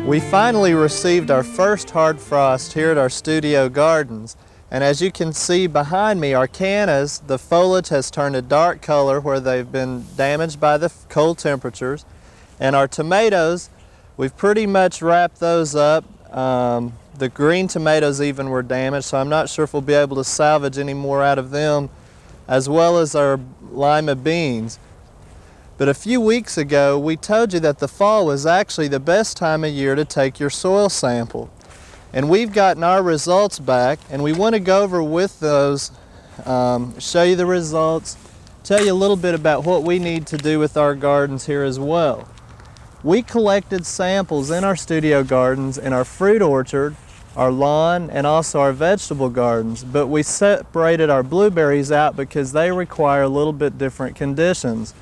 We finally received our first hard frost here at our studio gardens, and as you can see behind me, our cannas, the foliage has turned a dark color where they've been damaged by the cold temperatures, and our tomatoes, we've pretty much wrapped those up. The green tomatoes even were damaged, so I'm not sure if we'll be able to salvage any more out of them, as well as our lima beans. But a few weeks ago, we told you that the fall was actually the best time of year to take your soil sample. And we've gotten our results back, and we want to go over with those, show you the results, tell you a little bit about what we need to do with our gardens here as well. We collected samples in our studio gardens, in our fruit orchard, our lawn, and also our vegetable gardens, but we separated our blueberries out because they require a little bit different conditions.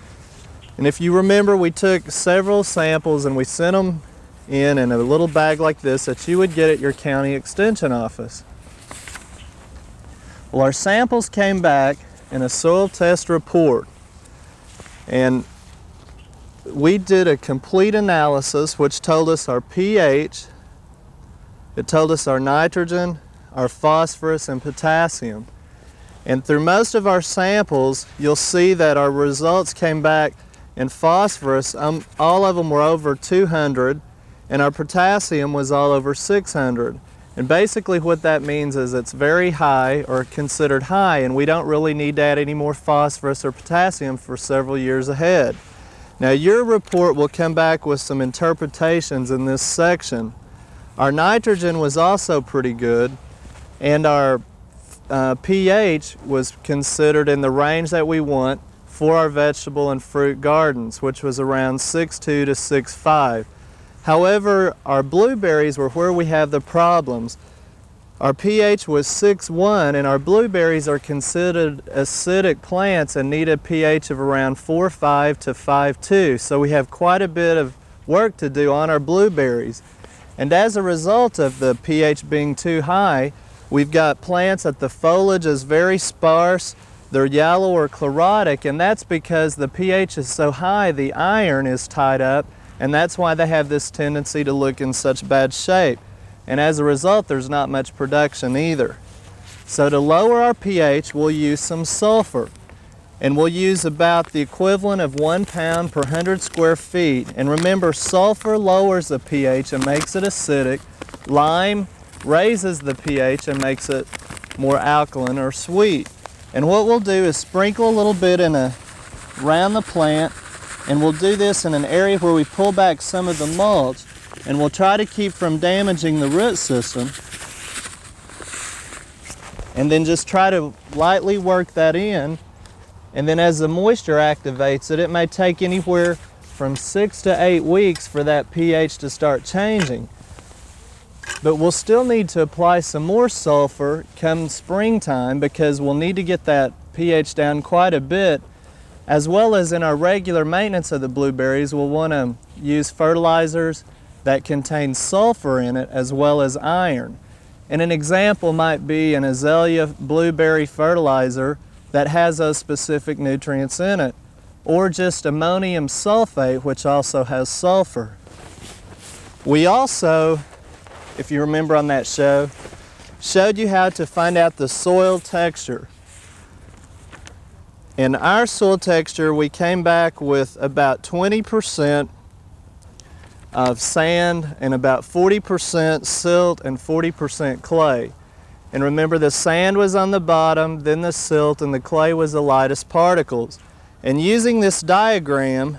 And if you remember, we took several samples and we sent them in a little bag like this that you would get at your county extension office. Well, our samples came back in a soil test report, and we did a complete analysis which told us our pH, it told us our nitrogen, our phosphorus, and potassium. And through most of our samples, you'll see that our results came back in phosphorus, all of them were over 200, and our potassium was all over 600. And basically what that means is it's very high, or considered high, and we don't really need to add any more phosphorus or potassium for several years ahead. Now your report will come back with some interpretations in this section. Our nitrogen was also pretty good, and our pH was considered in the range that we want for our vegetable and fruit gardens, which was around 6.2 to 6.5. However, our blueberries were where we have the problems. Our pH was 6.1, and our blueberries are considered acidic plants and need a pH of around 4.5 to 5.2. So we have quite a bit of work to do on our blueberries. And as a result of the pH being too high, we've got plants that the foliage is very sparse, they're yellow or chlorotic, and that's because the pH is so high, the iron is tied up, and that's why they have this tendency to look in such bad shape. And as a result, there's not much production either. So to lower our pH, we'll use some sulfur. And we'll use about the equivalent of 1 pound per 100 square feet. And remember, sulfur lowers the pH and makes it acidic. Lime raises the pH and makes it more alkaline or sweet. And what we'll do is sprinkle a little bit around the plant, and we'll do this in an area where we pull back some of the mulch, and we'll try to keep from damaging the root system. And then just try to lightly work that in, and then as the moisture activates it, it may take anywhere from 6 to 8 weeks for that pH to start changing. But we'll still need to apply some more sulfur come springtime, because we'll need to get that pH down quite a bit, as well as in our regular maintenance of the blueberries, we'll want to use fertilizers that contain sulfur in it as well as iron. And an example might be an azalea blueberry fertilizer that has those specific nutrients in it, or just ammonium sulfate, which also has sulfur. We also, if you remember on that show, showed you how to find out the soil texture. In our soil texture, we came back with about 20% of sand and about 40% silt and 40% clay. And remember, the sand was on the bottom, then the silt, and the clay was the lightest particles. And using this diagram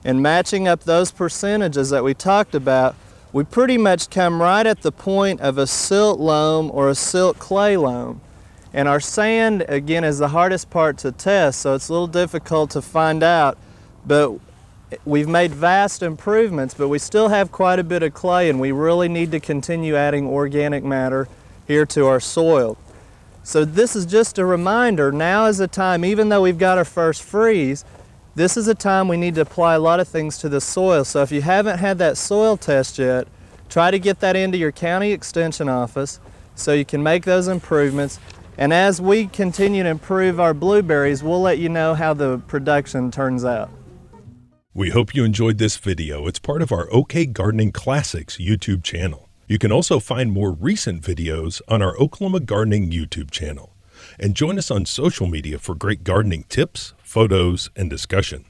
and matching up those percentages that we talked about, we pretty much come right at the point of a silt loam or a silt clay loam. And our sand, again, is the hardest part to test, so it's a little difficult to find out. But we've made vast improvements, but we still have quite a bit of clay, and we really need to continue adding organic matter here to our soil. So this is just a reminder, now is the time, even though we've got our first freeze, this is a time we need to apply a lot of things to the soil. So if you haven't had that soil test yet, try to get that into your county extension office so you can make those improvements. And as we continue to improve our blueberries, we'll let you know how the production turns out. We hope you enjoyed this video. It's part of our OK Gardening Classics YouTube channel. You can also find more recent videos on our Oklahoma Gardening YouTube channel. And join us on social media for great gardening tips, photos, and discussion.